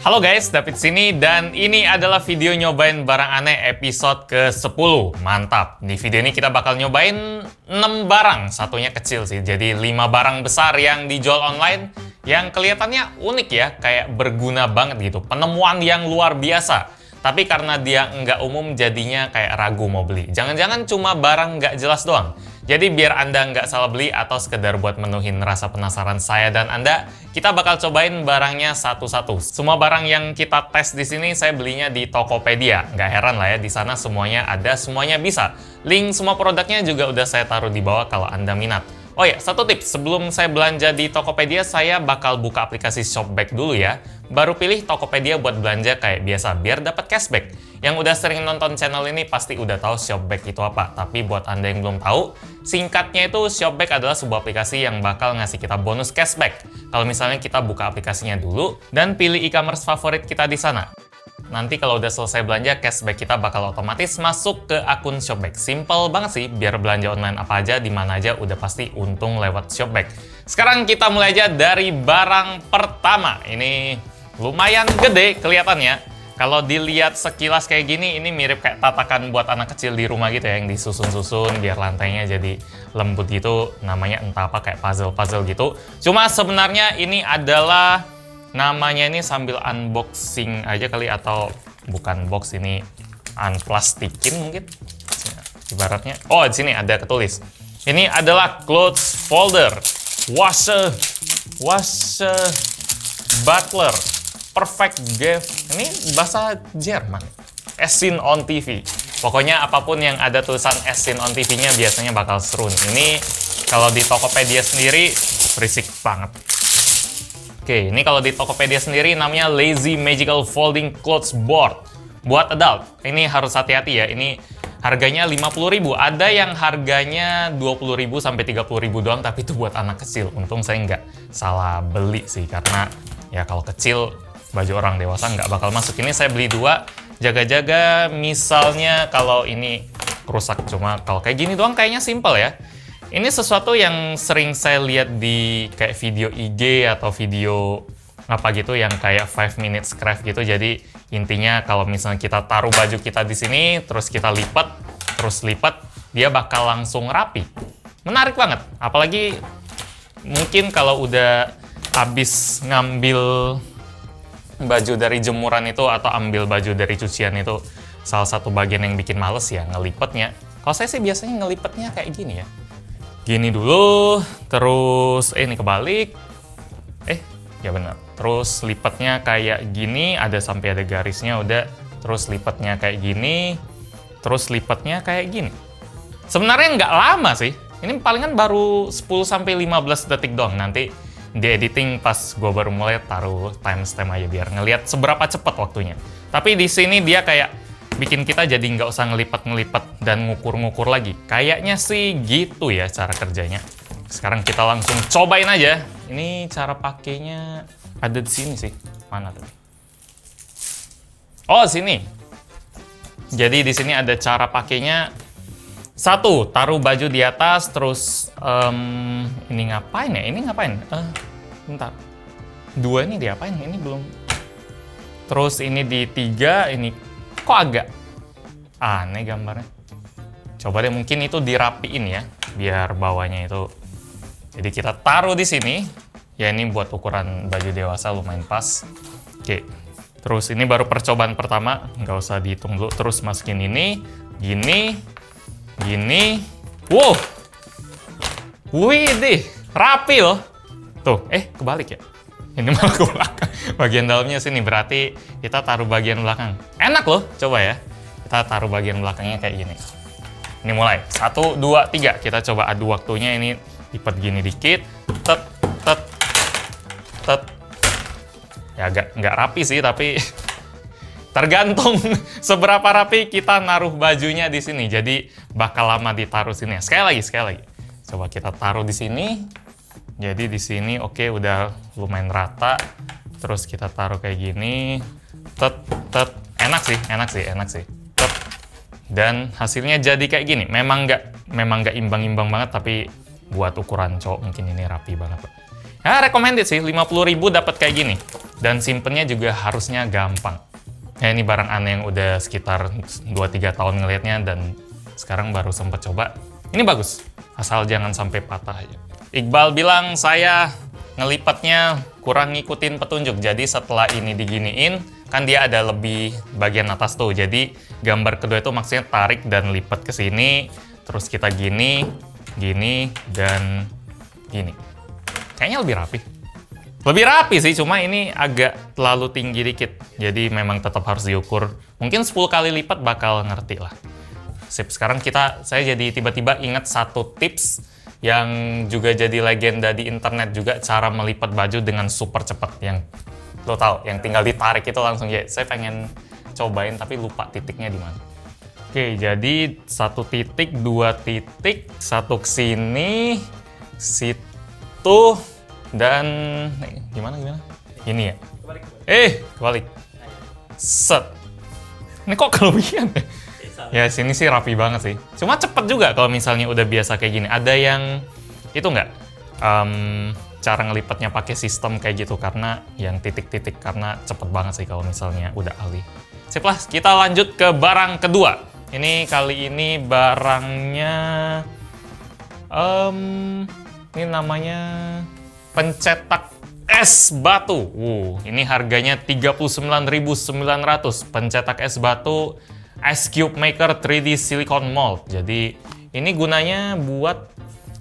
Halo guys, David sini dan ini adalah video nyobain barang aneh episode ke-10. Mantap. Di video ini kita bakal nyobain 6 barang. Satunya kecil sih, jadi 5 barang besar yang dijual online yang kelihatannya unik ya, kayak berguna banget gitu. Penemuan yang luar biasa. Tapi karena dia nggak umum jadinya kayak ragu mau beli. Jangan-jangan cuma barang nggak jelas doang. Jadi biar Anda nggak salah beli atau sekedar buat menuhin rasa penasaran saya dan Anda, kita bakal cobain barangnya satu-satu. Semua barang yang kita tes di sini saya belinya di Tokopedia. Nggak heran lah ya, di sana semuanya ada, semuanya bisa. Link semua produknya juga udah saya taruh di bawah kalau Anda minat. Oh ya, satu tips, sebelum saya belanja di Tokopedia, saya bakal buka aplikasi Shopback dulu ya. Baru pilih Tokopedia buat belanja kayak biasa, biar dapat cashback. Yang udah sering nonton channel ini pasti udah tahu Shopback itu apa. Tapi buat Anda yang belum tahu, singkatnya itu Shopback adalah sebuah aplikasi yang bakal ngasih kita bonus cashback. Kalau misalnya kita buka aplikasinya dulu dan pilih e-commerce favorit kita di sana. Nanti kalau udah selesai belanja, cashback kita bakal otomatis masuk ke akun Shopback. Simple banget sih, biar belanja online apa aja, di mana aja, udah pasti untung lewat Shopback. Sekarang kita mulai aja dari barang pertama. Ini lumayan gede kelihatannya. Kalau dilihat sekilas kayak gini, ini mirip kayak tatakan buat anak kecil di rumah gitu ya, yang disusun-susun biar lantainya jadi lembut gitu. Namanya entah apa, kayak puzzle-puzzle gitu. Cuma sebenarnya ini adalah... namanya ini sambil unboxing aja kali, atau bukan box, ini unplastikin mungkin ibaratnya. Oh, di sini ada ketulis. Ini adalah clothes folder, washer butler, perfect gift. Ini bahasa Jerman. As seen on TV. Pokoknya apapun yang ada tulisan as seen on TV-nya biasanya bakal seru. Ini kalau di Tokopedia sendiri berisik banget. Oke, ini kalau di Tokopedia sendiri namanya Lazy Magical Folding Clothes Board buat adult. Ini harus hati-hati ya, ini harganya 50.000. Ada yang harganya 20.000 sampai 30.000 doang, tapi itu buat anak kecil. Untung saya nggak salah beli sih, karena ya kalau kecil baju orang dewasa nggak bakal masuk. Ini saya beli 2, jaga-jaga misalnya kalau ini rusak. Cuma kalau kayak gini doang kayaknya simple ya. Ini sesuatu yang sering saya lihat di kayak video IG atau video apa gitu yang kayak 5 minutes craft gitu. Jadi intinya kalau misalnya kita taruh baju kita di sini, terus kita lipat, dia bakal langsung rapi. Menarik banget. Apalagi mungkin kalau udah habis ngambil baju dari jemuran itu atau ambil baju dari cucian itu, salah satu bagian yang bikin males ya ngelipetnya. Kalau saya sih biasanya ngelipetnya kayak gini ya. Gini dulu, terus ini kebalik. Ya benar. Terus lipatnya kayak gini, sampai ada garisnya udah. Terus lipatnya kayak gini, terus lipatnya kayak gini. Sebenarnya nggak lama sih. Ini palingan baru 10-15 detik doang. Nanti di editing pas gue baru mulai taruh timestamp aja biar ngelihat seberapa cepat waktunya. Tapi di sini dia kayak bikin kita jadi nggak usah ngelipat-ngelipat dan ngukur-ngukur lagi. Kayaknya sih gitu ya cara kerjanya. Sekarang kita langsung cobain aja. Ini cara pakainya ada di sini sih. Mana tuh? Oh, sini. Jadi di sini ada cara pakainya. 1, taruh baju di atas, terus ini ngapain ya? Ini ngapain? Bentar. 2 ini diapain? Ini belum. Terus ini di 3, ini kok agak aneh gambarnya. Coba deh, mungkin itu dirapiin ya, biar bawahnya itu. Jadi kita taruh di sini. Ya ini buat ukuran baju dewasa lumayan pas. Oke. Terus ini baru percobaan pertama, nggak usah dihitung dulu. Terus masukin ini, gini. Wow. Wih deh, rapi loh. Tuh, kebalik ya. Ini malah ke belakang. Bagian dalamnya sini, berarti kita taruh bagian belakang. Enak loh, coba ya. Kita taruh bagian belakangnya kayak gini. Ini mulai. 1, 2, 3. Kita coba adu waktunya, ini lipat gini dikit. Tet. Ya nggak rapi sih, tapi tergantung seberapa rapi kita naruh bajunya di sini. Jadi bakal lama ditaruh sini. Sekali lagi. Coba kita taruh di sini. Jadi di sini oke, udah lumayan rata. Terus kita taruh kayak gini. Tet. Enak sih. Tet. Dan hasilnya jadi kayak gini. Memang nggak imbang-imbang banget, tapi buat ukuran cowok mungkin ini rapi banget. Ya, recommended sih, 50.000 dapat kayak gini. Dan simpennya juga harusnya gampang. Ya, ini barang aneh yang udah sekitar 2-3 tahun ngelihatnya dan sekarang baru sempat coba. Ini bagus, asal jangan sampai patah aja. Iqbal bilang saya ngelipatnya kurang ngikutin petunjuk. Jadi setelah ini diginiin, kan dia ada lebih bagian atas tuh. Jadi gambar kedua itu maksudnya tarik dan lipat ke sini, terus kita gini, gini, dan gini. Kayaknya lebih rapi. Lebih rapi sih, cuma ini agak terlalu tinggi dikit. Jadi memang tetap harus diukur. Mungkin 10 kali lipat bakal ngerti lah. Sip, sekarang saya jadi tiba-tiba ingat satu tips yang juga jadi legenda di internet juga, cara melipat baju dengan super cepat. Yang lo tau, yang tinggal ditarik itu langsung. Ya, saya pengen cobain tapi lupa titiknya di mana. Oke, jadi 1 titik, 2 titik, 1 ke sini, situ, dan gimana? Ini ya? Kebalik. Set. Ini kok kelebihan ya? Ya, sini sih rapi banget sih. Cuma cepet juga kalau misalnya udah biasa kayak gini. Ada yang itu nggak? Cara ngelipatnya pakai sistem kayak gitu, karena yang titik-titik, karena cepet banget sih kalau misalnya udah ahli. Sip lah, kita lanjut ke barang kedua. Ini kali ini barangnya ini namanya pencetak es batu. Ini harganya 39.900. Pencetak es batu Ice Cube Maker 3D Silicone Mold. Jadi ini gunanya buat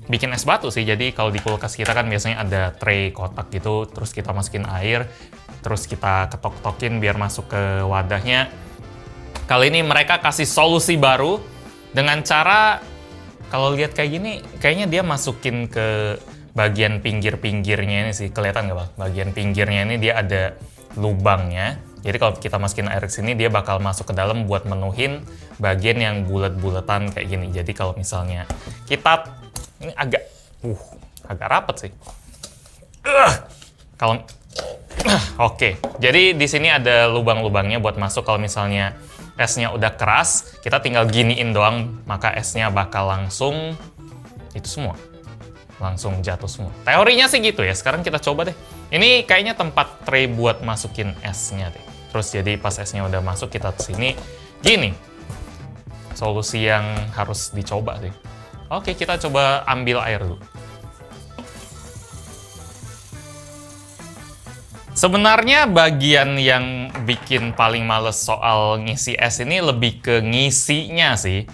bikin es batu sih. Jadi kalau di kulkas kita kan biasanya ada tray kotak gitu, terus kita masukin air, terus kita ketok-ketokin biar masuk ke wadahnya. Kali ini mereka kasih solusi baru dengan cara, kalau lihat kayak gini, kayaknya dia masukin ke bagian pinggir-pinggirnya ini sih. Kelihatan nggak Bang? Bagian pinggirnya ini dia ada lubangnya. Jadi kalau kita masukin air ke sini, dia bakal masuk ke dalam buat menuhin bagian yang bulat-bulatan kayak gini. Jadi kalau misalnya kita, ini agak rapet sih. Oke. Jadi di sini ada lubang-lubangnya buat masuk. Kalau misalnya esnya udah keras, kita tinggal giniin doang, maka esnya bakal langsung itu semua. Langsung jatuh semua. Teorinya sih gitu ya. Sekarang kita coba deh. Ini kayaknya tempat tray buat masukin esnya deh. Terus jadi pas esnya udah masuk, kita kesini gini. Solusi yang harus dicoba sih. Oke, kita coba ambil air dulu. Sebenarnya bagian yang bikin paling males soal ngisi es ini lebih ke ngisinya sih.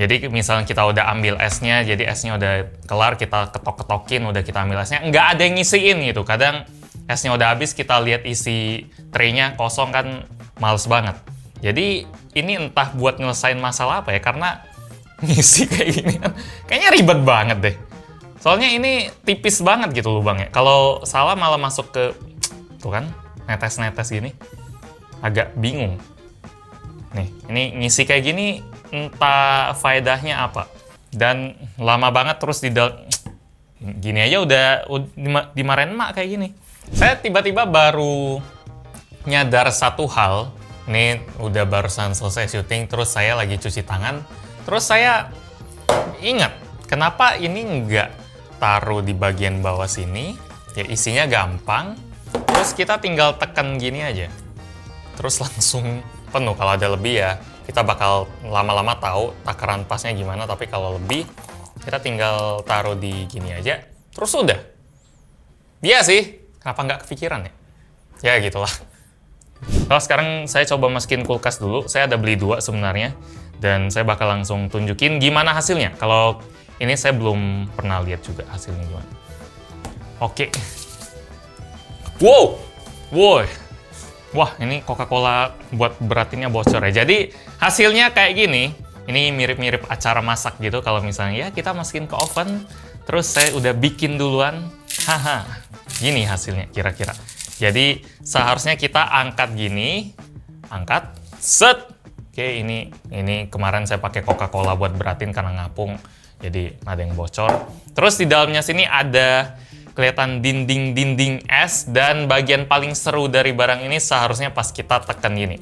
Jadi misalnya kita udah ambil esnya, jadi esnya udah kelar, kita ketok-ketokin, udah kita ambil esnya, nggak ada yang ngisiin gitu. Kadang esnya udah habis, kita lihat isi tray-nya kosong kan, males banget. Jadi ini entah buat nyelesain masalah apa ya, karena ngisi kayak gini kan kayaknya ribet banget deh. Soalnya ini tipis banget gitu lubangnya. Kalau salah malah masuk ke, tuh kan, netes-netes gini. Agak bingung. Nih, ini ngisi kayak gini, entah faedahnya apa. Dan lama banget terus gini aja udah dimarahin emak kayak gini. Saya tiba-tiba baru nyadar satu hal. Ini udah barusan selesai syuting, terus saya lagi cuci tangan. Terus saya ingat, kenapa ini nggak taruh di bagian bawah sini. Ya isinya gampang. Terus kita tinggal tekan gini aja. Terus langsung penuh. Kalau ada lebih ya, kita bakal lama-lama tahu takaran pasnya gimana. Tapi kalau lebih, kita tinggal taruh di gini aja. Terus udah. Iya sih. Kenapa nggak kepikiran ya? Ya gitulah. Kalau sekarang saya coba masukin kulkas dulu. Saya ada beli 2 sebenarnya. Dan saya bakal langsung tunjukin gimana hasilnya. Kalau ini saya belum pernah lihat juga hasilnya gimana. Oke. Wow! Wah, ini Coca-Cola buat beratinnya bocor ya. Jadi hasilnya kayak gini. Ini mirip-mirip acara masak gitu. Kalau misalnya ya kita masukin ke oven, terus saya udah bikin duluan. Haha, gini hasilnya kira-kira. Jadi seharusnya kita angkat gini, angkat, set. Oke, ini kemarin saya pakai Coca-Cola buat beratin karena ngapung. Jadi ada yang bocor. Terus di dalamnya sini ada kelihatan dinding-dinding es, dan bagian paling seru dari barang ini seharusnya pas kita tekan gini.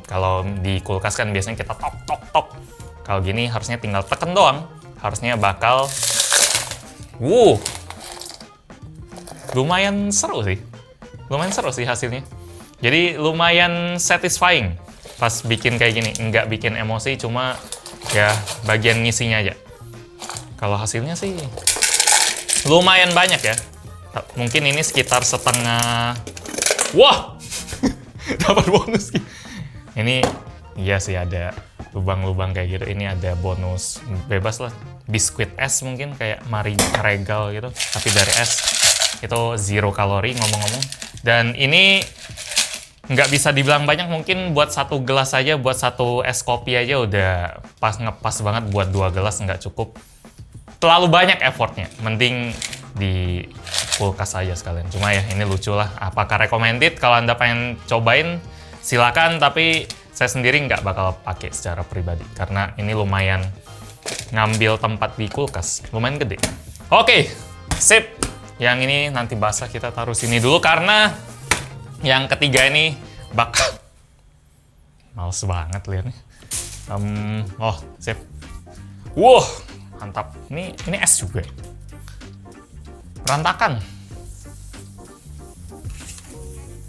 Kalau di kulkas kan biasanya kita tok. Kalau gini harusnya tinggal tekan doang. Harusnya bakal Wow, lumayan seru sih. Lumayan seru sih hasilnya. Jadi lumayan satisfying pas bikin kayak gini. Nggak bikin emosi, cuma ya bagian ngisinya aja. Kalau hasilnya sih lumayan banyak ya. Mungkin ini sekitar setengah. Wah, dapat bonus. Ini iya sih ada lubang-lubang kayak gitu. Ini ada bonus bebas lah. Biskuit es mungkin kayak Mari Regal gitu. Tapi dari es itu 0 kalori ngomong-ngomong. Dan ini nggak bisa dibilang banyak, mungkin buat 1 gelas aja, buat 1 es kopi aja udah ngepas banget. Buat 2 gelas nggak cukup. Terlalu banyak effortnya. Mending di kulkas aja sekalian. Cuma ya ini lucu lah. Apakah recommended? Kalau Anda pengen cobain silakan, tapi saya sendiri nggak bakal pakai secara pribadi karena ini lumayan ngambil tempat di kulkas, lumayan gede. Oke, sip. Yang ini nanti basah kita taruh sini dulu karena yang ketiga ini bakal males banget liatnya. Oh, sip. Wow, mantap. Ini es juga. Berantakan.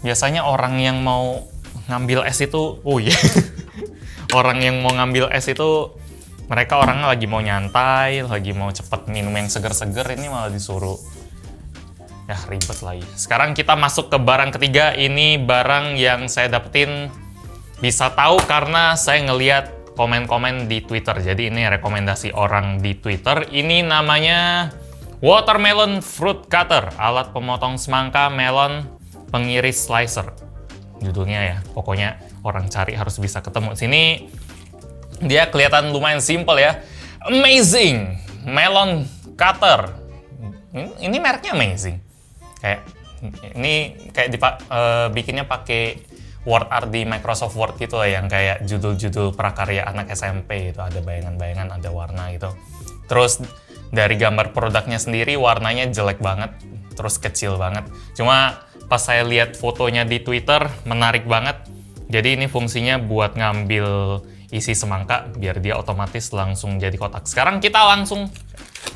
Biasanya orang yang mau ngambil es itu, oh iya, orang yang mau ngambil es itu mereka orangnya lagi mau nyantai, lagi mau cepet minum yang seger-seger, ini malah disuruh. Ya ribet lagi. Sekarang kita masuk ke barang ketiga. Ini barang yang saya dapetin, bisa tahu karena saya ngeliat komen-komen di Twitter. Jadi ini rekomendasi orang di Twitter. Ini namanya Watermelon Fruit Cutter, alat pemotong semangka melon pengiris slicer. Judulnya ya, pokoknya orang cari harus bisa ketemu. Sini dia kelihatan lumayan simple ya. Amazing Melon Cutter. Ini mereknya Amazing. Kayak ini kayak bikinnya pakai word art di Microsoft Word gitu lah, yang kayak judul-judul prakarya anak SMP itu, ada bayangan-bayangan, ada warna gitu. Terus dari gambar produknya sendiri warnanya jelek banget, terus kecil banget. Cuma pas saya lihat fotonya di Twitter menarik banget. Jadi ini fungsinya buat ngambil isi semangka biar dia otomatis langsung jadi kotak. Sekarang kita langsung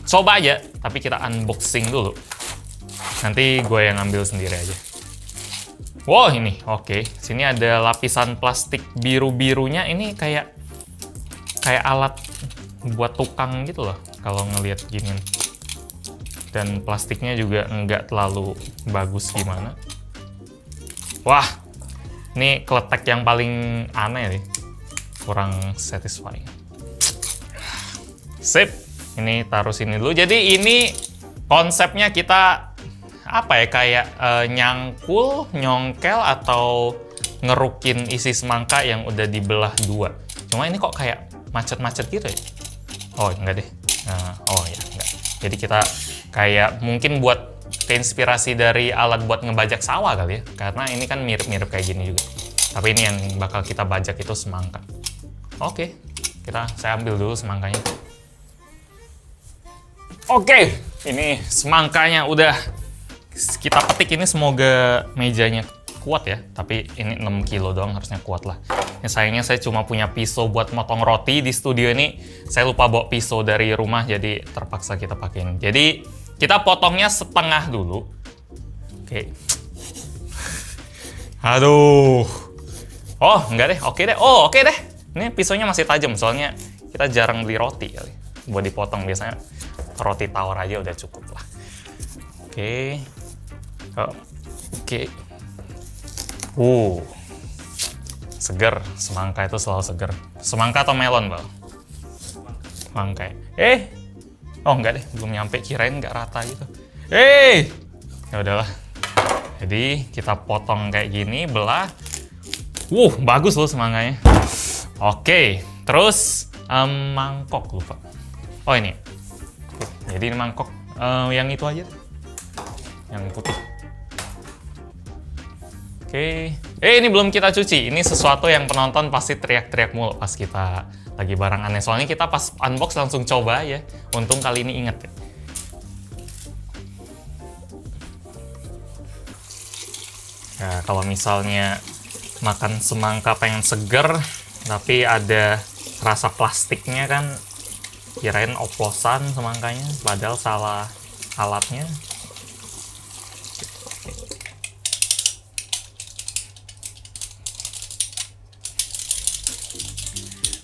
coba aja, tapi kita unboxing dulu. Nanti gue yang ngambil sendiri aja. Wow, ini oke. Sini ada lapisan plastik biru-birunya. Ini kayak alat buat tukang gitu loh kalau ngelihat gini. Dan plastiknya juga nggak terlalu bagus gimana. Wah, ini kletek yang paling aneh nih. Kurang satisfying. Sip, ini taruh sini dulu. Jadi ini konsepnya kita apa ya, kayak nyangkul, nyongkel, atau ngerukin isi semangka yang udah dibelah 2. Cuma ini kok kayak macet-macet gitu ya? Oh, enggak deh. Oh ya, enggak. Jadi kita kayak mungkin buat keinspirasi dari alat buat ngebajak sawah kali ya. Karena ini kan mirip-mirip kayak gini juga. Tapi ini yang bakal kita bajak itu semangka. Oke, saya ambil dulu semangkanya. Oke, ini semangkanya udah kita petik. Ini semoga mejanya kuat ya. Tapi ini 6 kilo doang, harusnya kuat lah. Ini sayangnya saya cuma punya pisau buat motong roti di studio ini. Saya lupa bawa pisau dari rumah, jadi terpaksa kita pakai ini. Jadi kita potongnya setengah dulu. Oke. Aduh. Oh, enggak deh. Oke deh. Oh, oke deh. Ini pisaunya masih tajam, soalnya kita jarang beli roti kali buat dipotong. Biasanya roti tawar aja udah cukup lah. Oke. Oke. Seger. Semangka itu selalu seger. Semangka atau melon, Bang? Semangka. Oh enggak deh, belum nyampe, kirain nggak rata gitu. Ya udahlah. Jadi kita potong kayak gini, belah. Bagus loh semangkanya. Oke, terus mangkok lupa. Oh ini. Jadi ini mangkok yang itu aja, yang putih. Oke. Ini belum kita cuci. Ini sesuatu yang penonton pasti teriak-teriak mulu pas kita lagi barang aneh. Soalnya kita pas unbox langsung coba ya. Untung kali ini inget ya. Ya, kalau misalnya makan semangka pengen seger, tapi ada rasa plastiknya kan, kirain oplosan semangkanya, padahal salah alatnya.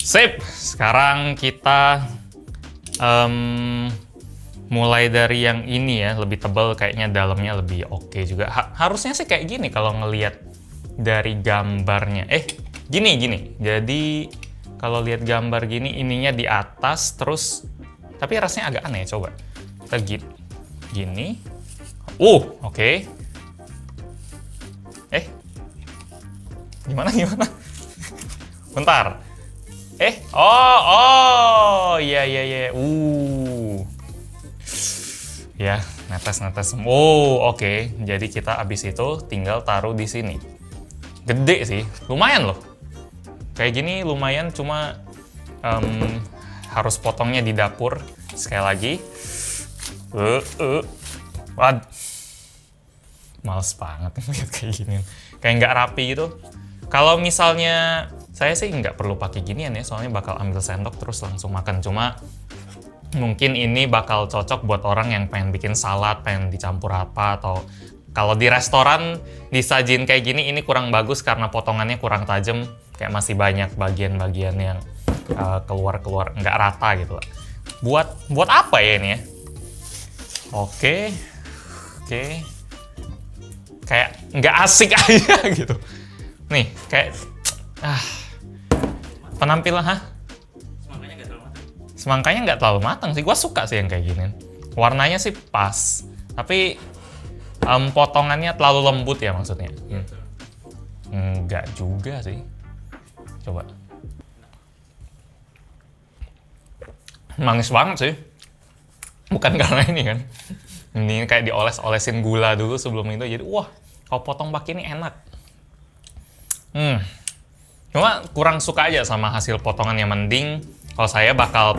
Sip, sekarang kita mulai dari yang ini ya, lebih tebal kayaknya, dalamnya lebih oke juga. Harusnya sih kayak gini kalau ngelihat dari gambarnya. Gini. Jadi kalau lihat gambar gini, ininya di atas terus, tapi rasanya agak aneh. Coba kita gini. Oke. Gimana? Bentar. Iya. Ya, netes. Oke. Jadi kita abis itu tinggal taruh di sini. Gede sih, lumayan loh. Kayak gini lumayan, cuma harus potongnya di dapur. Sekali lagi. Males banget lihat kayak gini. Kayak nggak rapi gitu. Kalau misalnya saya sih nggak perlu pakai ginian ya, soalnya bakal ambil sendok terus langsung makan. Cuma mungkin ini bakal cocok buat orang yang pengen bikin salad, pengen dicampur apa, atau kalau di restoran disajin kayak gini, ini kurang bagus karena potongannya kurang tajam, kayak masih banyak bagian-bagian yang keluar nggak rata gitu lah. Buat apa ya ini ya? Oke. Kayak nggak asik aja gitu. Nih, kayak penampilan, Semangkanya nggak terlalu matang sih. Gua suka sih yang kayak gini. Warnanya sih pas, tapi potongannya terlalu lembut ya maksudnya. Nggak juga sih. Coba. Manis banget sih. Bukan karena ini kan. Ini kayak dioles-olesin gula dulu sebelum itu. Jadi wah, kalau potong pakai ini enak. Cuma kurang suka aja sama hasil potongan. Yang mending kalau saya bakal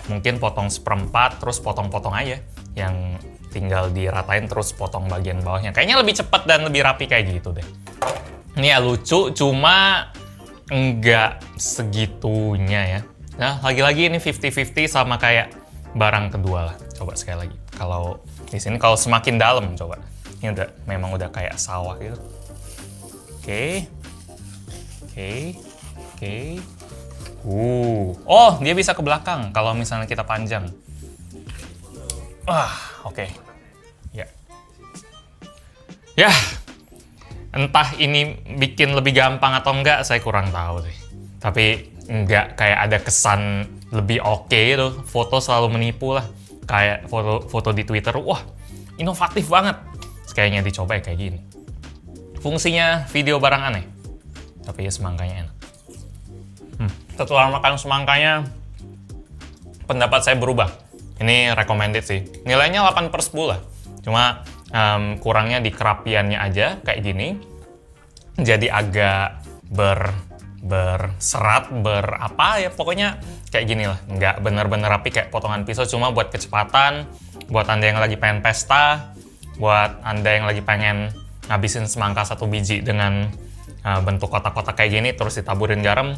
mungkin potong seperempat, terus potong-potong aja. Yang tinggal diratain terus potong bagian bawahnya. Kayaknya lebih cepat dan lebih rapi kayak gitu deh. Ini ya lucu, cuma enggak segitunya ya. Nah, lagi-lagi ini 50-50 sama kayak barang kedua lah. Coba sekali lagi. Kalau di sini kalau semakin dalam coba. Ini memang udah kayak sawah gitu. Oke. Dia bisa ke belakang kalau misalnya kita panjang. Oke. Ya. Entah ini bikin lebih gampang atau enggak, saya kurang tahu sih. Tapi enggak kayak ada kesan lebih oke gitu. Foto selalu menipu lah. Kayak foto di Twitter, wah, inovatif banget. Kayaknya dicoba kayak gini. Fungsinya video barang aneh. Tapi ya semangkanya enak. Setelah makan semangkanya, pendapat saya berubah. Ini recommended sih. Nilainya 8/10 lah. Cuma kurangnya di kerapiannya aja, kayak gini. Jadi agak berserat, ya pokoknya kayak gini lah. Nggak bener-bener rapi kayak potongan pisau, cuma buat kecepatan, buat Anda yang lagi pengen pesta, buat Anda yang lagi pengen ngabisin semangka 1 biji dengan bentuk kotak-kotak kayak gini, terus ditaburin garam.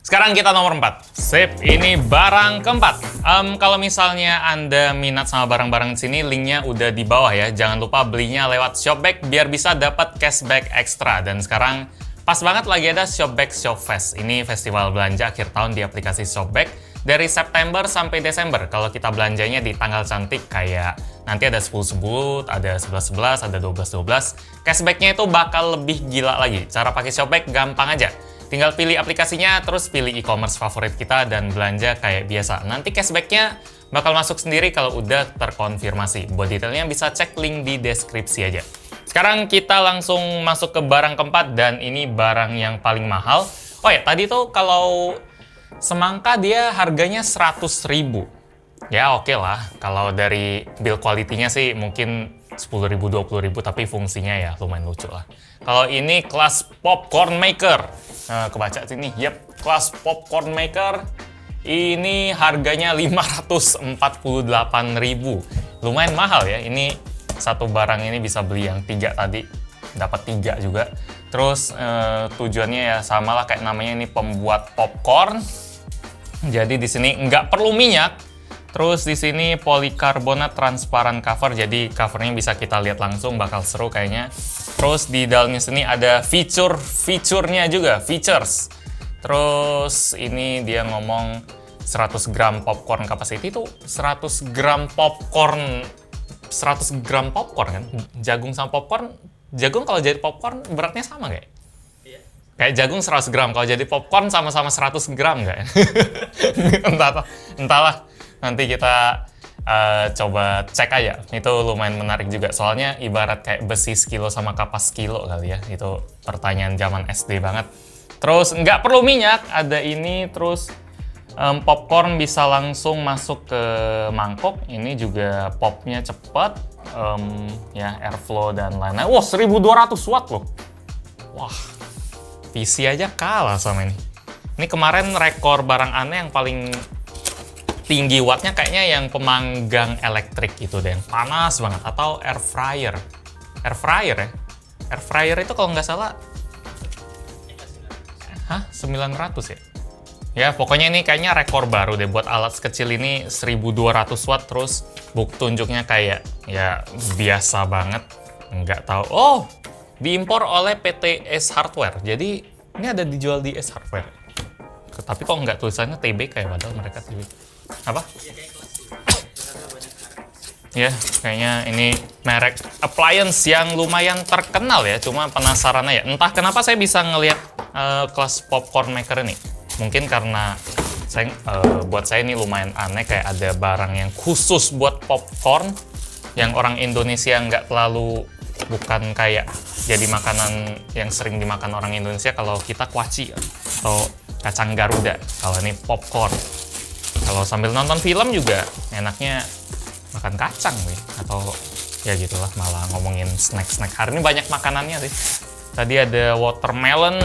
Sekarang kita nomor 4. Sip, ini barang keempat. Kalau misalnya Anda minat sama barang-barang di sini, linknya udah di bawah ya. Jangan lupa belinya lewat Shopback biar bisa dapat cashback ekstra. Dan sekarang pas banget lagi ada Shopback Shopfest. Ini festival belanja akhir tahun di aplikasi Shopback dari September sampai Desember. Kalau kita belanjanya di tanggal cantik kayak nanti ada 10/10, ada 11/11, ada 12/12. Cashbacknya itu bakal lebih gila lagi. Cara pakai Shopback gampang aja. Tinggal pilih aplikasinya, terus pilih e-commerce favorit kita, dan belanja kayak biasa. Nanti cashbacknya bakal masuk sendiri kalau udah terkonfirmasi. Buat detailnya bisa cek link di deskripsi aja. Sekarang kita langsung masuk ke barang keempat, dan ini barang yang paling mahal. Oh ya, tadi tuh kalau semangka dia harganya 100.000. Ya oke lah, kalau dari build quality-nya sih mungkin 10.000, 20.000, tapi fungsinya ya lumayan lucu lah. Kalau ini kelas popcorn maker. Kebaca sini, kelas popcorn maker. Ini harganya 548.000. Lumayan mahal ya. Ini satu barang ini bisa beli yang 3 tadi, dapat 3 juga. Terus tujuannya ya sama lah kayak namanya, ini pembuat popcorn. Jadi di sini nggak perlu minyak. Terus di sini polikarbonat transparan cover, jadi covernya bisa kita lihat langsung, bakal seru kayaknya. Terus di dalamnya sini ada feature-nya juga, features. Terus ini dia ngomong 100 gram popcorn capacity itu 100 gram popcorn kan? Jagung sama popcorn, jagung kalau jadi popcorn beratnya sama nggak? Kayak jagung 100 gram, kalau jadi popcorn sama-sama 100 gram nggak? Entahlah. Nanti kita coba cek aja. Itu lumayan menarik juga. Soalnya ibarat kayak besi sekilo sama kapas sekilo kali ya. Itu pertanyaan zaman SD banget. Terus nggak perlu minyak. Ada ini. Terus popcorn bisa langsung masuk ke mangkok. Ini juga popnya cepet. Ya, airflow dan lain-lain. Wah, 1200 watt loh. Wah, PC aja kalah sama ini. Ini kemarin rekor barang aneh yang paling tinggi wattnya kayaknya yang pemanggang elektrik gitu deh, yang panas banget, atau air fryer ya. Air fryer itu kalau nggak salah 900 ya. Ya pokoknya ini kayaknya rekor baru deh buat alat sekecil ini. 1200 watt. Terus buk tunjuknya kayak ya biasa banget, nggak tahu. Oh, diimpor oleh PT S Hardware, jadi ini ada dijual di S Hardware. Tapi kok nggak tulisannya TB kayak padahal mereka TB. Apa? Ya, kayaknya ini merek appliance yang lumayan terkenal ya. Cuma penasaran aja. Entah kenapa saya bisa ngelihat kelas popcorn maker ini. Mungkin karena buat saya ini lumayan aneh, kayak ada barang yang khusus buat popcorn yang orang Indonesia nggak terlalu, bukan kayak jadi makanan yang sering dimakan orang Indonesia. Kalau kita kuaci atau kacang Garuda, kalau ini popcorn. Kalau sambil nonton film juga enaknya makan kacang nih, atau ya gitulah, malah ngomongin snack-snack. Hari ini banyak makanannya sih. Tadi ada watermelon,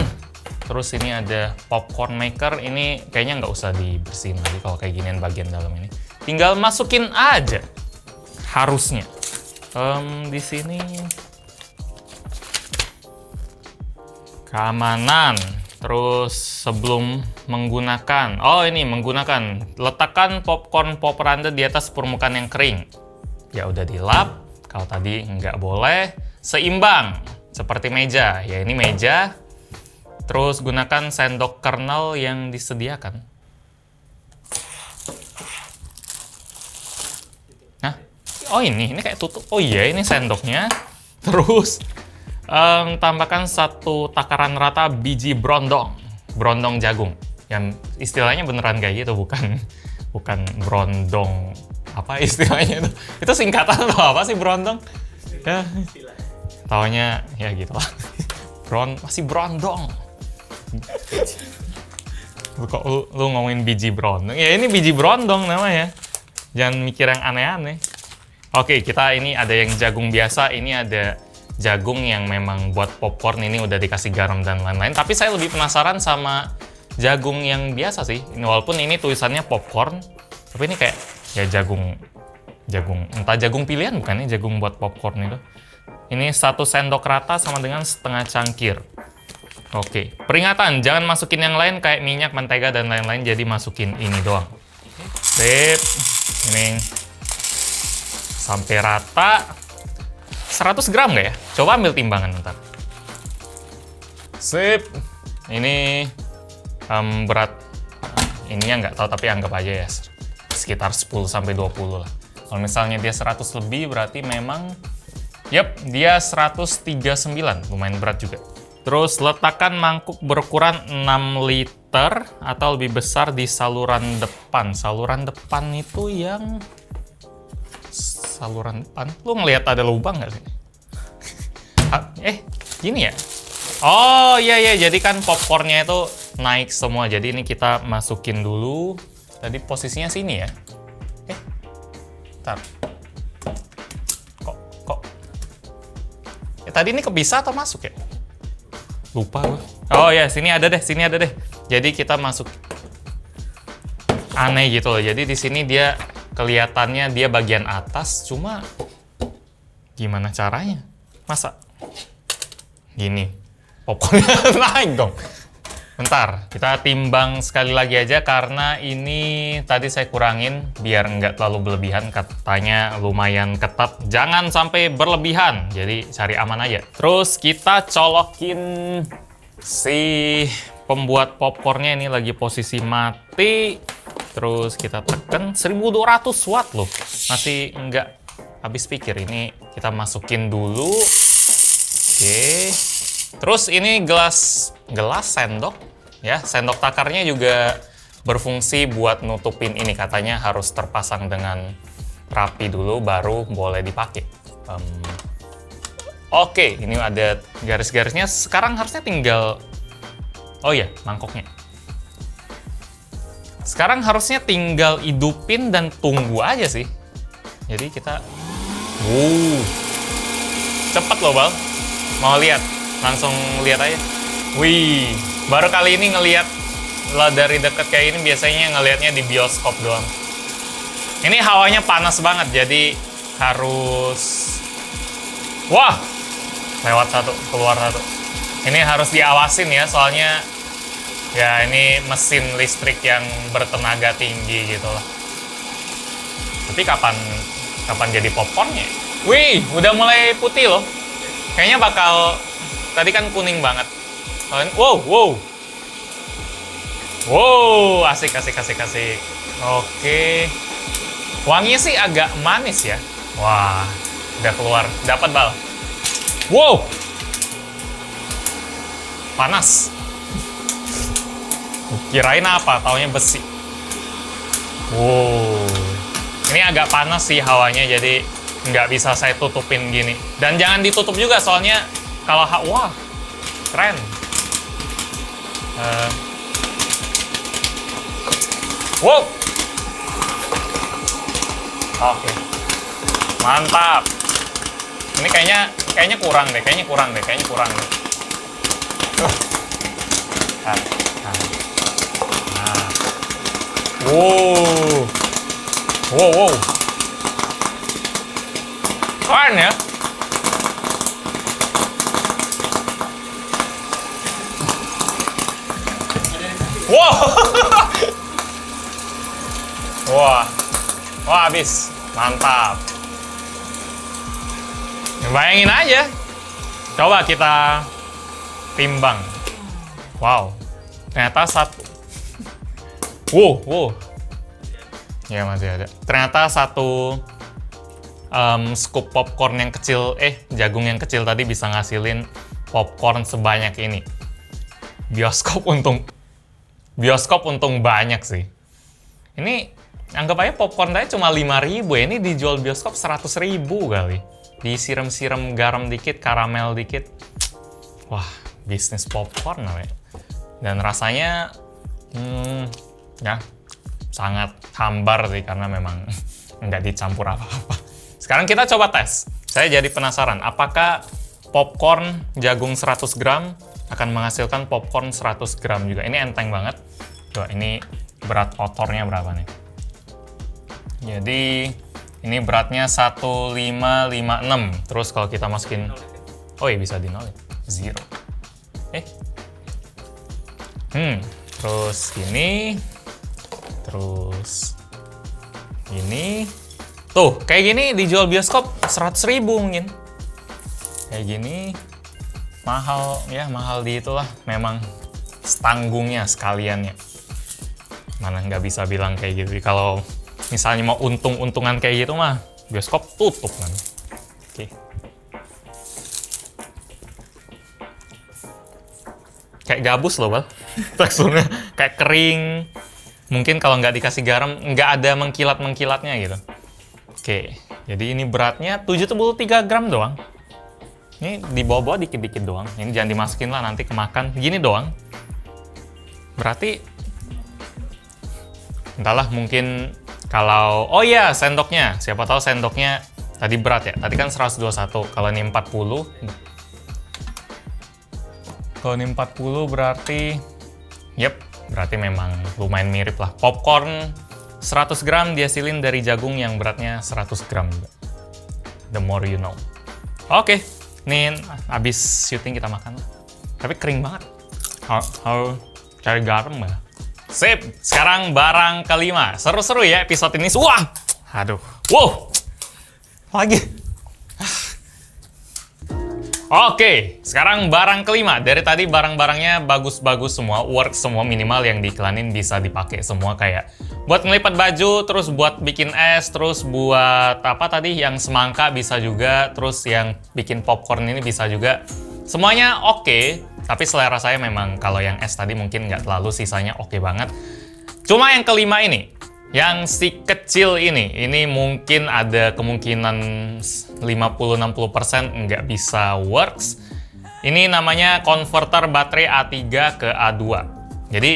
terus ini ada popcorn maker. Ini kayaknya nggak usah dibersihin lagi kalau kayak ginian bagian dalam ini. Tinggal masukin aja, harusnya. Di sini keamanan. Terus sebelum menggunakan, letakkan popcorn popper Anda di atas permukaan yang kering. Ya udah dilap, kalau tadi nggak boleh. Seimbang, seperti meja. Ya ini meja. Terus gunakan sendok kernel yang disediakan. Nah, oh ini kayak tutup. Oh iya, ini sendoknya. Terus tambahkan 1 takaran rata biji brondong jagung, yang istilahnya beneran kayak gitu, bukan brondong, apa istilahnya itu singkatan atau apa sih brondong ya, taunya ya gitu lah. Masih brondong. Kok lu ngomongin biji brondong ya, ini biji brondong namanya, jangan mikir yang aneh-aneh. Oke, kita ini ada yang jagung biasa, ini ada jagung yang memang buat popcorn, ini udah dikasih garam dan lain-lain. Tapi saya lebih penasaran sama jagung yang biasa sih. Ini walaupun ini tulisannya popcorn, tapi ini kayak ya jagung entah jagung pilihan bukan, ini jagung buat popcorn itu. Ini 1 sendok rata sama dengan setengah cangkir. Oke, peringatan, jangan masukin yang lain kayak minyak, mentega dan lain-lain. Jadi masukin ini doang. Sip, ini sampai rata. 100 gram nggak ya? Coba ambil timbangan ntar. Sip. Ini berat. Ininya nggak tahu, tapi anggap aja ya sekitar 10-20 lah. Kalau misalnya dia 100 lebih, berarti memang dia 139. Lumayan berat juga. Terus letakkan mangkuk berukuran 6 liter atau lebih besar di saluran depan. Saluran depan itu yang saluran depan. Lu ngelihat ada lubang nggak sih? Gini ya? Oh iya, jadi kan popcornnya itu naik semua. Jadi ini kita masukin dulu. Tadi posisinya sini ya? Bentar. Kok? Tadi ini kepisah atau masuk ya? Lupa gue. Oh ya, sini ada deh. Jadi kita masuk. Aneh gitu loh. Jadi di sini dia kelihatannya dia bagian atas, cuma gimana caranya? Masa gini popcornnya naik dong? Bentar, kita timbang sekali lagi aja karena ini tadi saya kurangin biar nggak terlalu berlebihan. Katanya lumayan ketat, jangan sampai berlebihan. Jadi cari aman aja. Terus kita colokin si pembuat popcornnya, ini lagi posisi mati. Terus kita tekan 1200 watt loh. Masih nggak habis pikir. Ini kita masukin dulu. Oke. Terus ini gelas sendok ya, sendok takarnya juga berfungsi buat nutupin ini, katanya harus terpasang dengan rapi dulu baru boleh dipakai. Oke, ini ada garis-garisnya. Sekarang harusnya tinggal, oh iya, mangkoknya. Sekarang harusnya tinggal hidupin dan tunggu aja sih. Jadi kita, cepet loh Bal. Mau lihat? Langsung lihat aja. Wih, baru kali ini ngelihat lah dari deket kayak ini. Biasanya ngelihatnya di bioskop doang. Ini hawanya panas banget, jadi harus... Wah! Lewat satu, keluar satu. Ini harus diawasin ya, soalnya ya ini mesin listrik yang bertenaga tinggi gitu lah. Tapi kapan jadi popcornnya? Wih, udah mulai putih loh. Kayaknya bakal... Tadi kan kuning banget. Wow, asik. Oke. Wanginya sih agak manis ya. Wah, udah keluar. Dapat Bal. Wow. Panas. Kirain apa? Taunya besi. Wow. Ini agak panas sih hawanya, jadi nggak bisa saya tutupin gini. Dan jangan ditutup juga, soalnya kalau wah, keren. Wow. Oke. Mantap. Ini kayaknya kurang deh. Nah. Wow. Keren ya. Wow. Wah, habis. Mantap. Bayangin aja. Coba kita timbang. Wow. Ternyata satu. Wow. Ya, masih ada. Ternyata satu scoop popcorn yang kecil, jagung yang kecil tadi bisa ngasilin popcorn sebanyak ini. Bioskop untung banyak sih. Ini anggap aja popcorn tadi cuma 5.000 ya, ini dijual bioskop 100.000 kali. Disiram-siram garam dikit, karamel dikit. Wah, bisnis popcorn namanya. Dan rasanya ya sangat hambar sih karena memang nggak dicampur apa-apa. Sekarang kita coba tes. Saya jadi penasaran, apakah popcorn jagung 100 gram akan menghasilkan popcorn 100 gram juga. Ini enteng banget. Coba, ini berat otornya berapa nih? Jadi ini beratnya 1556. Terus kalau kita masukin, oh iya bisa di nol ya? 0. Terus ini, terus ini. Tuh, kayak gini dijual bioskop 100.000 mungkin. Kayak gini mahal ya, mahal di itulah memang tanggungnya sekaliannya. Mana nggak bisa bilang kayak gitu. Kalau misalnya mau untung-untungan kayak gitu mah bioskop tutup kan. Oke. Kayak gabus loh Bal. Teksturnya kayak kering. Mungkin kalau nggak dikasih garam nggak ada mengkilat-mengkilatnya gitu. Oke, jadi ini beratnya 73 gram doang. Ini dibawa-bawa dikit-dikit doang. Ini jangan dimasukin lah, nanti kemakan. Gini doang. Berarti, entahlah mungkin kalau... Oh iya, sendoknya. Siapa tahu sendoknya tadi berat ya. Tadi kan 121. Kalau ini 40. Kalau ini 40 berarti... Yep, berarti memang lumayan mirip lah. Popcorn 100 gram dihasilin dari jagung yang beratnya 100 gram juga. The more you know. Oke, ini habis syuting kita makan. Tapi kering banget. Cari garam ya. Sip, sekarang barang kelima. Seru-seru ya episode ini. Wah, aduh, wow, lagi. Oke, sekarang barang kelima. Dari tadi barang-barangnya bagus-bagus semua, work semua, minimal yang diiklanin bisa dipakai semua, kayak buat ngelipat baju, terus buat bikin es, terus buat apa tadi yang semangka bisa juga, terus yang bikin popcorn ini bisa juga. Semuanya oke. Tapi selera saya memang kalau yang es tadi mungkin nggak terlalu, sisanya oke banget. Cuma yang kelima ini, yang si kecil ini mungkin ada kemungkinan 50-60% nggak bisa works. Ini namanya konverter baterai A3 ke A2. Jadi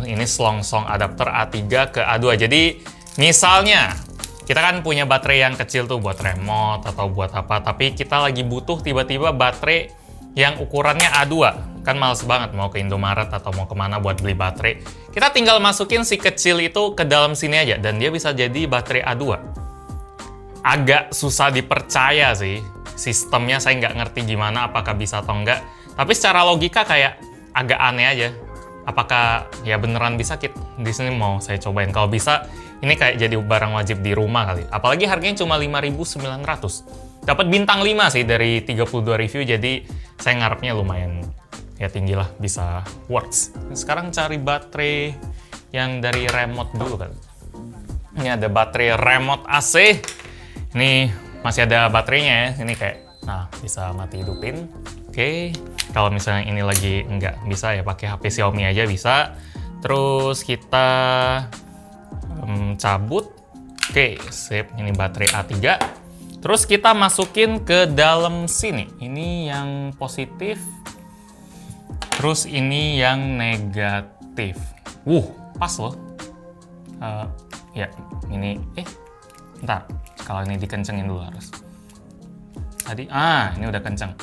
ini selongsong adapter A3 ke A2. Jadi misalnya kita kan punya baterai yang kecil tuh buat remote atau buat apa, tapi kita lagi butuh tiba-tiba baterai yang ukurannya A2, kan males banget mau ke Indomaret atau mau kemana buat beli baterai. Kita tinggal masukin si kecil itu ke dalam sini aja, dan dia bisa jadi baterai A2. Agak susah dipercaya sih, sistemnya saya nggak ngerti gimana, apakah bisa atau enggak. Tapi secara logika kayak agak aneh aja. Apakah ya beneran bisa? Di sini mau saya cobain. Kalau bisa, ini kayak jadi barang wajib di rumah kali. Apalagi harganya cuma 5.900. Dapat bintang 5 sih dari 32 review, jadi saya ngarepnya lumayan ya tinggi lah, bisa works. Sekarang cari baterai yang dari remote dulu kan. Ini ada baterai remote AC. Ini masih ada baterainya ya. Ini kayak, nah bisa mati hidupin. Oke, kalau misalnya ini lagi nggak bisa ya pakai HP Xiaomi aja bisa. Terus kita cabut. Oke, sip. Ini baterai A3. Terus kita masukin ke dalam sini. Ini yang positif. Terus ini yang negatif. Pas loh. Ya, ini. Bentar. Kalau ini dikencengin dulu harus. Tadi, ini udah kenceng.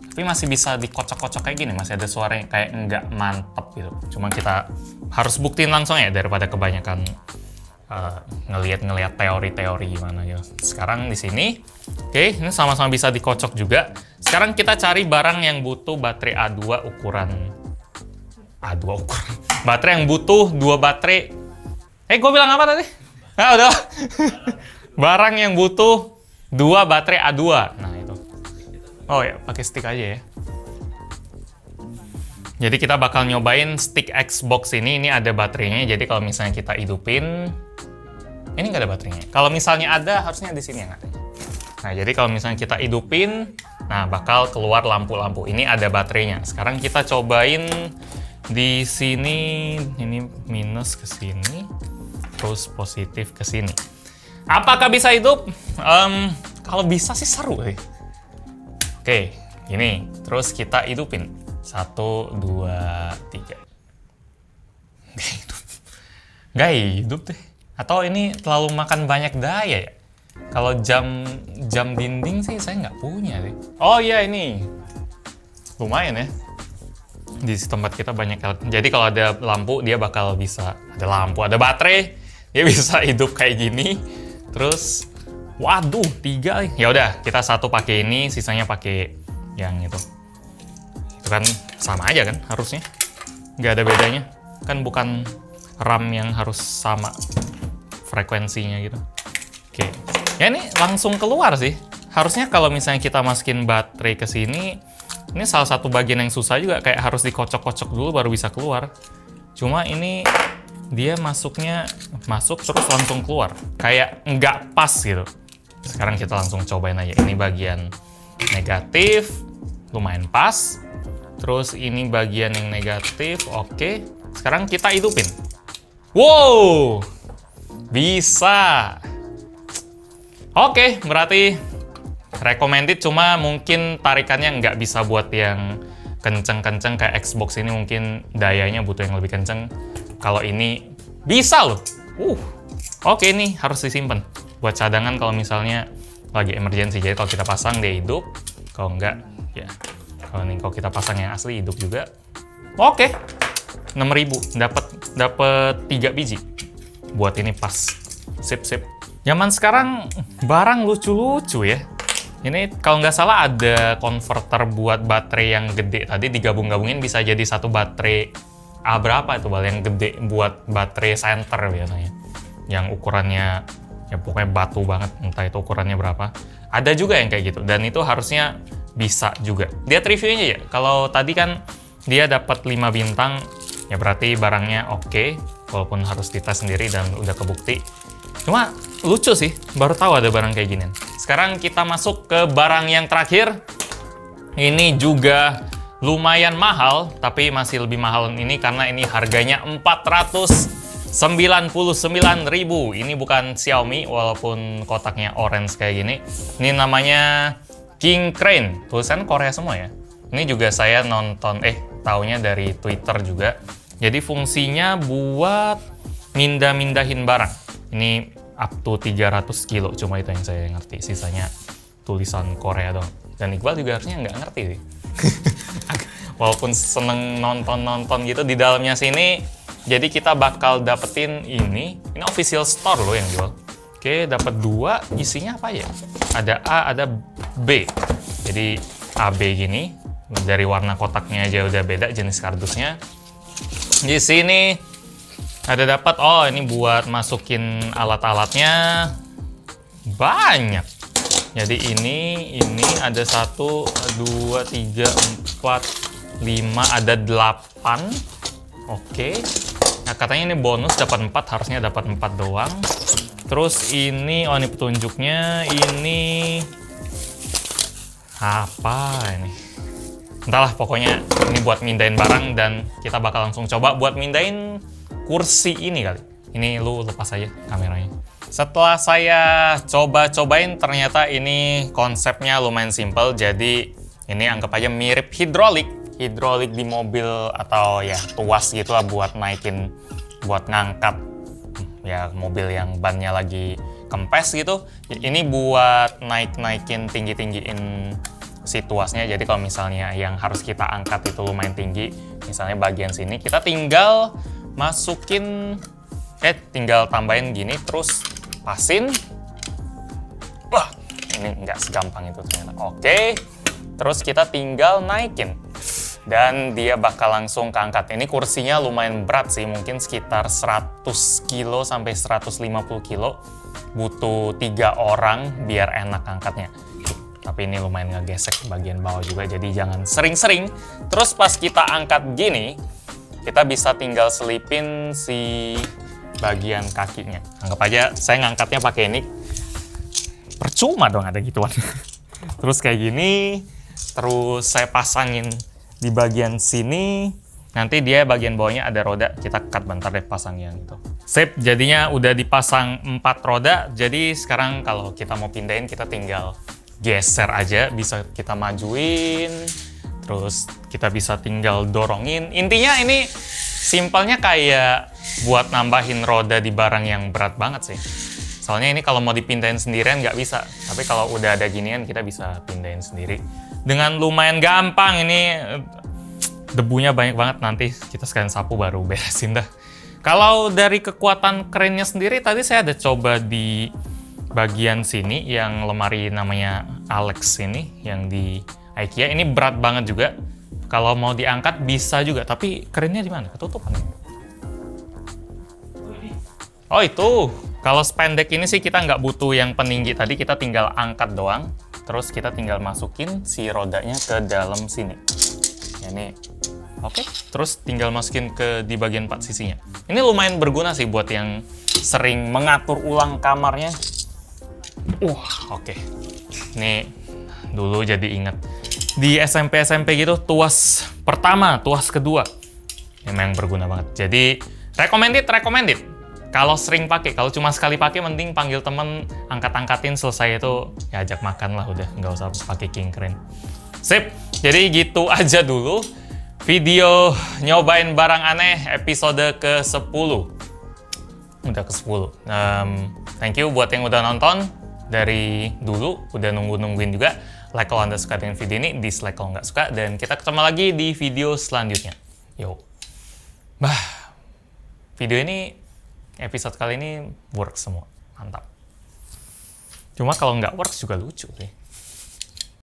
Tapi masih bisa dikocok-kocok kayak gini. Masih ada suaranya kayak nggak mantep gitu. Cuma kita harus buktiin langsung ya, daripada kebanyakan ngelihat teori-teori gimana ya. Sekarang di sini, oke, ini sama-sama bisa dikocok juga. Sekarang kita cari barang yang butuh baterai A2 ukuran. Baterai yang butuh 2 baterai. Gue bilang apa tadi? Udah. Barang yang butuh 2 baterai A2. Nah, itu. Oh ya, pakai stick aja ya. Jadi kita bakal nyobain stick Xbox ini. Ini ada baterainya. Jadi kalau misalnya kita hidupin, ini nggak ada baterainya. Kalau misalnya ada, harusnya di sini yang ada. Nah, jadi kalau misalnya kita hidupin, nah bakal keluar lampu-lampu. Ini ada baterainya. Sekarang kita cobain di sini. Ini minus ke sini, terus positif ke sini. Apakah bisa hidup? Kalau bisa sih seru sih. Oke, ini. Terus kita hidupin. 1, 2, 3. Nggak hidup deh. Atau ini terlalu makan banyak daya ya? Kalau jam dinding sih saya nggak punya deh. Oh iya, ini lumayan ya. Di tempat kita banyak. Jadi kalau ada lampu dia bakal bisa, ada lampu, ada baterai, dia bisa hidup kayak gini. Terus, waduh, 3 nih. Ya udah, kita 1 pakai ini, sisanya pakai yang itu. Itu kan sama aja kan harusnya. Nggak ada bedanya. Kan bukan RAM yang harus sama frekuensinya gitu. Oke. Ya ini langsung keluar sih. Harusnya kalau misalnya kita masukin baterai ke sini, ini salah satu bagian yang susah juga, kayak harus dikocok-kocok dulu baru bisa keluar. Cuma ini dia masuk terus langsung keluar. Kayak nggak pas gitu. Sekarang kita langsung cobain aja. Ini bagian negatif, lumayan pas. Terus ini bagian yang negatif, oke. Sekarang kita hidupin. Wow! Bisa! Oke, berarti recommended, cuma mungkin tarikannya nggak bisa buat yang kenceng-kenceng kayak Xbox ini, mungkin dayanya butuh yang lebih kenceng. Kalau ini bisa loh. Oke, ini harus disimpan buat cadangan kalau misalnya lagi emergency. Jadi kalau kita pasang dia hidup, kalau enggak ya. Kalau kita pasang yang asli hidup juga. Oke. 6.000 dapat 3 biji. Buat ini pas. Sip. Zaman sekarang barang lucu-lucu ya. Ini kalau nggak salah ada konverter buat baterai yang gede. Tadi digabung-gabungin bisa jadi 1 baterai A berapa itu Bal, yang gede buat baterai center biasanya. Yang ukurannya ya pokoknya batu banget, entah itu ukurannya berapa. Ada juga yang kayak gitu, dan itu harusnya bisa juga. Lihat reviewnya ya, kalau tadi kan dia dapat 5 bintang, ya berarti barangnya oke, walaupun harus dites sendiri dan udah kebukti. Cuma lucu sih, baru tahu ada barang kayak gini. Sekarang kita masuk ke barang yang terakhir. Ini juga lumayan mahal, tapi masih lebih mahal ini karena ini harganya 499.000. Ini bukan Xiaomi, walaupun kotaknya orange kayak gini. Ini namanya King Crane. Tulisan Korea semua ya. Ini juga saya taunya dari Twitter juga. Jadi fungsinya buat mindahin barang. Ini up to 300 kilo, cuma itu yang saya ngerti. Sisanya tulisan Korea dong. Dan Iqbal juga harusnya nggak ngerti sih. Walaupun seneng nonton gitu di dalamnya sini. Jadi kita bakal dapetin ini official store loh yang jual. Oke, dapat 2, isinya apa ya? Ada A, ada B. Jadi AB gini, dari warna kotaknya aja udah beda jenis kardusnya. Di sini ada dapat, oh ini buat masukin alat-alatnya banyak. Jadi ini ada 1, 2, 3, 4, 5, ada 8. Oke. Nah, katanya ini bonus dapat 4, harusnya dapat 4 doang. Terus ini, oh ini petunjuknya, ini apa ini? Entahlah, pokoknya ini buat mindahin barang dan kita bakal langsung coba buat mindahin kursi ini kali. Ini lu lepas aja kameranya. Setelah saya coba-cobain, ternyata ini konsepnya lumayan simple. Jadi ini anggap aja mirip hidrolik di mobil atau ya tuas gitulah buat naikin, buat ngangkat ya mobil yang bannya lagi kempes gitu. Ini buat naikin tinggiin si tuasnya. Jadi kalau misalnya yang harus kita angkat itu lumayan tinggi, misalnya bagian sini, kita tinggal masukin, tinggal tambahin gini, terus pasin. Wah, ini nggak segampang itu ternyata. Oke, terus kita tinggal naikin. Dan dia bakal langsung keangkat. Ini kursinya lumayan berat sih, mungkin sekitar 100 kilo sampai 150 kilo. Butuh 3 orang biar enak angkatnya. Tapi ini lumayan ngegesek bagian bawah juga, jadi jangan sering-sering. Terus pas kita angkat gini, kita bisa tinggal selipin si bagian kakinya. Anggap aja saya ngangkatnya pakai ini. Percuma dong ada gituan. Terus kayak gini, terus saya pasangin di bagian sini, nanti dia bagian bawahnya ada roda, kita cut bentar deh pasangnya gitu. Sip, jadinya udah dipasang 4 roda, jadi sekarang kalau kita mau pindahin kita tinggal geser aja, bisa kita majuin, terus kita bisa tinggal dorongin. Intinya ini simpelnya kayak buat nambahin roda di barang yang berat banget sih. Soalnya ini kalau mau dipindahin sendirian nggak bisa, tapi kalau udah ada ginian kita bisa pindahin sendiri. Dengan lumayan gampang. Ini debunya banyak banget, nanti kita sekalian sapu baru beresin dah. Kalau dari kekuatan kerennya sendiri, tadi saya ada coba di bagian sini yang lemari namanya Alex ini, yang di IKEA. Ini berat banget juga. Kalau mau diangkat bisa juga, tapi kerennya di mana? Ketutupan. Oh itu, kalau spendek ini sih kita nggak butuh yang peninggi tadi, kita tinggal angkat doang. Terus kita tinggal masukin si rodanya ke dalam sini. Ini oke. Terus tinggal masukin ke di bagian 4 sisinya. Ini lumayan berguna sih buat yang sering mengatur ulang kamarnya. Oke. Ini dulu jadi inget. Di SMP gitu, tuas pertama, tuas kedua. Memang berguna banget. Jadi recommended. Kalau sering pakai, kalau cuma sekali pakai, mending panggil temen, angkat-angkatin, selesai itu ya ajak makan lah, udah nggak usah pakai King Crane. Sip, jadi gitu aja dulu video nyobain barang aneh episode ke-10. Udah ke-10. Thank you buat yang udah nonton dari dulu, udah nungguin juga. Like kalau Anda suka dengan video ini, dislike kalau nggak suka, dan kita ketemu lagi di video selanjutnya. Yo. Video ini, episode kali ini works semua. Mantap. Cuma kalau nggak works juga lucu sih.